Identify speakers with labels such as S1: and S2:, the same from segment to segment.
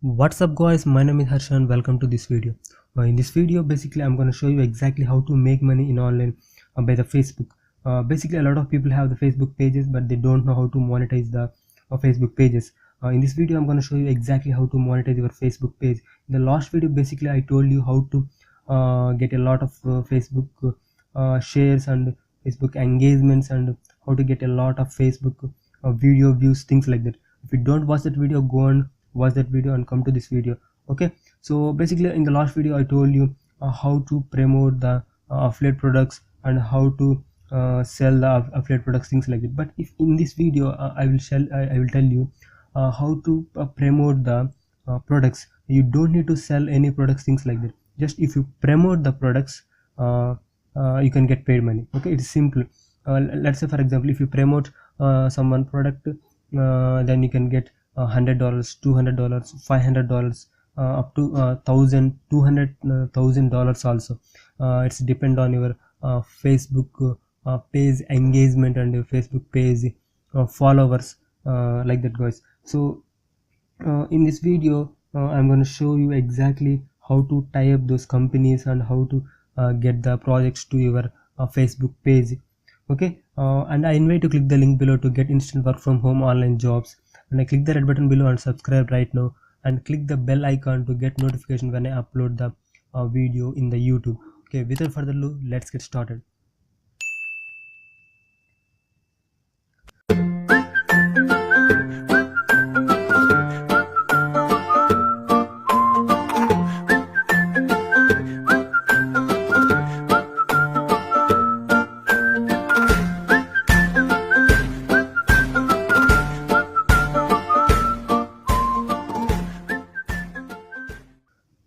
S1: What's up guys, my name is Harsha and welcome to this video. In this video basically I'm going to show you exactly how to make money in online by the Facebook. Basically a lot of people have the Facebook pages but they don't know how to monetize the Facebook pages. In this video I'm going to show you exactly how to monetize your Facebook page. In the last video basically I told you how to get a lot of Facebook shares and Facebook engagements and how to get a lot of Facebook video views, things like that. If you don't watch that video, go and watch that video and come to this video. Okay, so basically in the last video I told you how to promote the affiliate products and how to sell the affiliate products, things like that. But if in this video I will tell you how to promote the products. You don't need to sell any products, things like that. Just if you promote the products, you can get paid money. Okay, it's simple. Let's say for example, if you promote someone product, then you can get $100, $200, $500, up to $1,200 also. It's depend on your Facebook page engagement and your Facebook page followers, like that guys. So in this video I'm going to show you exactly how to tie up those companies and how to get the projects to your Facebook page. Okay, and I invite you to click the link below to get instant work from home online jobs, and I click the red button below and subscribe right now, and click the bell icon to get notification when I upload the video in the YouTube. Okay, without further ado, let's get started.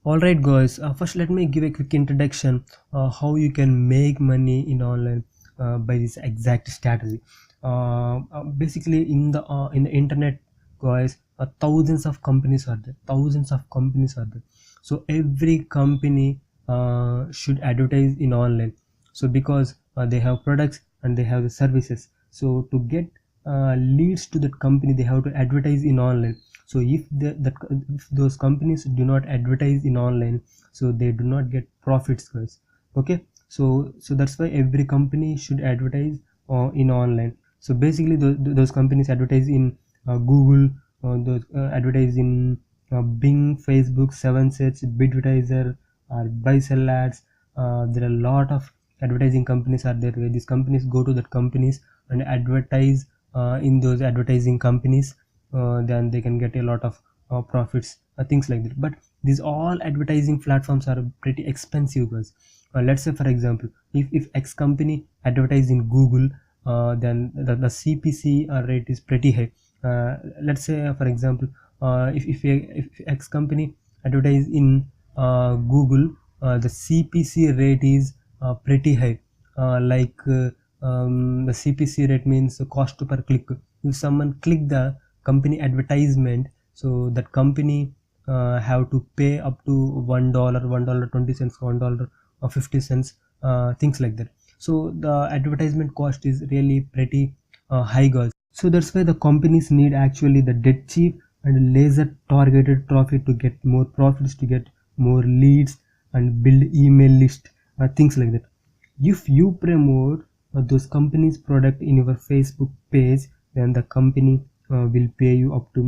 S1: Alright guys, first let me give a quick introduction how you can make money in online by this exact strategy. Basically in the internet guys, thousands of companies are there, so every company should advertise in online. So because they have products and they have the services, so to get leads to that company they have to advertise in online. So if those companies do not advertise in online, so they do not get profits guys. Okay, so that's why every company should advertise in online. So basically those companies advertise in Google, those advertise in Bing, Facebook, 7search, Bidvertiser, or Buy Sell Ads. There are a lot of advertising companies are there where these companies go to that companies and advertise in those advertising companies. Then they can get a lot of profits, things like that. But these all advertising platforms are pretty expensive guys. Let's say for example, if X company advertise in Google, then the CPC rate is pretty high. Let's say for example, if X company advertise in Google, the CPC rate is pretty high. The CPC rate means cost per click. If someone click the company advertisement, so that company have to pay up to $1, $1.20, $1.50, things like that. So the advertisement cost is really pretty high guys. So that's why the companies need actually the dead cheap and laser targeted traffic to get more profits, to get more leads and build email list, things like that. If you promote those companies product in your Facebook page, then the company will pay you up to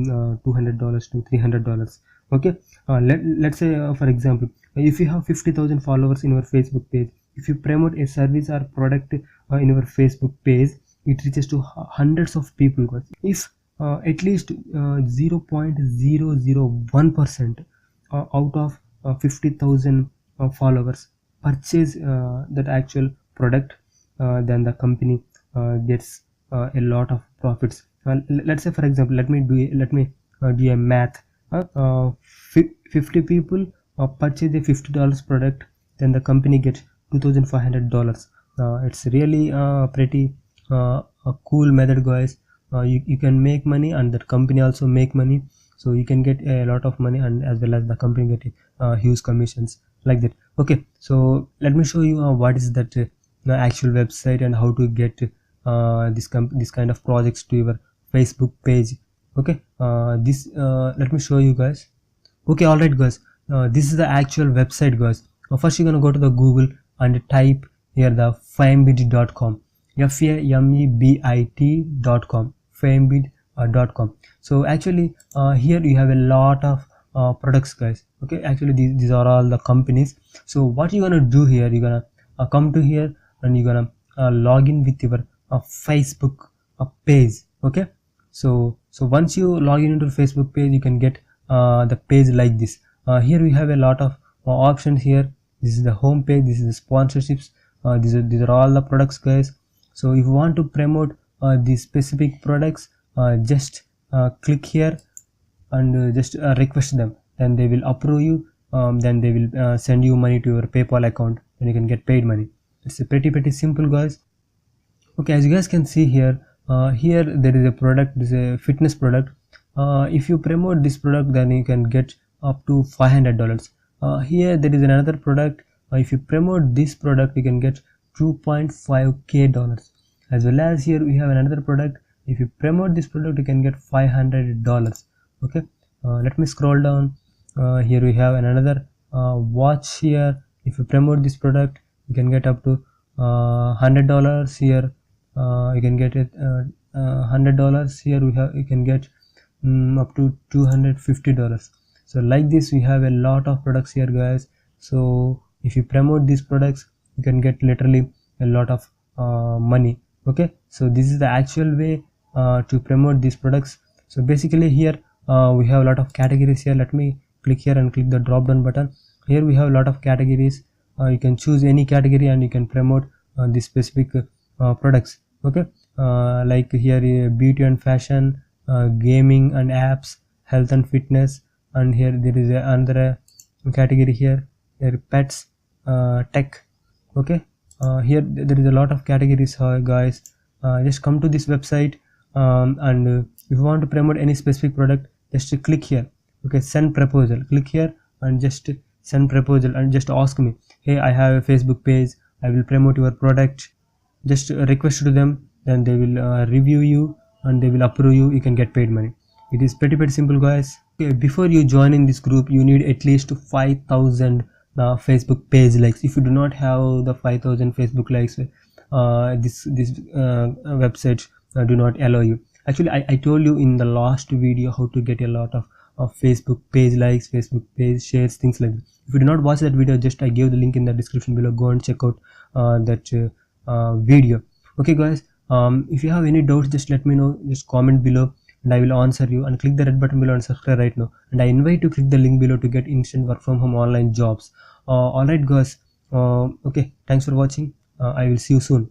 S1: $200 to $300. Okay, let's say for example, if you have 50,000 followers in your Facebook page, if you promote a service or product in your Facebook page, it reaches to hundreds of people. If at least 0.001% out of 50,000 followers purchase that actual product, then the company gets a lot of profits. Let's say for example, let me do a math. 50 people purchase a $50 product, then the company gets $2,500. It's really pretty a cool method guys. You can make money and the company also make money, so you can get a lot of money and as well as the company get huge commissions, like that. Okay, so let me show you what is that actual website and how to get this kind of projects to your Facebook page. Okay, let me show you guys. Okay, all right, guys. This is the actual website, guys. First, you're gonna go to the Google and type here the famebit.com, famebit.com, famebit.com. So actually, here you have a lot of products, guys. Okay, actually, these are all the companies. So what you're gonna do here, you're gonna come to here and you're gonna log in with your Facebook page. Okay, so once you log in into Facebook page, you can get the page like this. Here we have a lot of options here. This is the home page, this is the sponsorships, these are all the products, guys. So if you want to promote these specific products, just click here and just request them, then they will approve you. Then they will send you money to your PayPal account and you can get paid money. It's a pretty simple, guys. Okay, as you guys can see here, here there is a product, this is a fitness product. If you promote this product, then you can get up to $500. Here there is another product. If you promote this product, you can get 2.5k dollars. As well as here we have another product. If you promote this product, you can get $500. Okay, let me scroll down. Here we have another watch. Here if you promote this product, you can get up to $100. Here you can get it $100. Here we have, you can get up to $250. So like this, we have a lot of products here, guys. So if you promote these products, you can get literally a lot of money. Okay, so this is the actual way to promote these products. So basically here we have a lot of categories here. Let me click here and click the drop down button. Here we have a lot of categories. You can choose any category and you can promote these specific products. Okay, like here beauty and fashion, gaming and apps, health and fitness, and here there is another category here pets, tech. Okay, here there is a lot of categories, guys. Just come to this website, and if you want to promote any specific product, just click here. Okay, send proposal, click here and just send proposal and just ask me, hey, I have a Facebook page, I will promote your product. Just request to them, then they will review you and they will approve you. You can get paid money. It is pretty simple, guys. Okay, before you join in this group, you need at least 5,000 Facebook page likes. If you do not have the 5,000 Facebook likes, this website do not allow you. Actually, I told you in the last video how to get a lot of Facebook page likes, Facebook page shares, things like that. If you do not watch that video, just I gave the link in the description below. Go and check out that video. Okay, guys, if you have any doubts, just let me know. Just comment below and I will answer you. And click the red button below and subscribe right now. And I invite you to click the link below to get instant work from home online jobs. Alright, guys. Okay, thanks for watching. I will see you soon.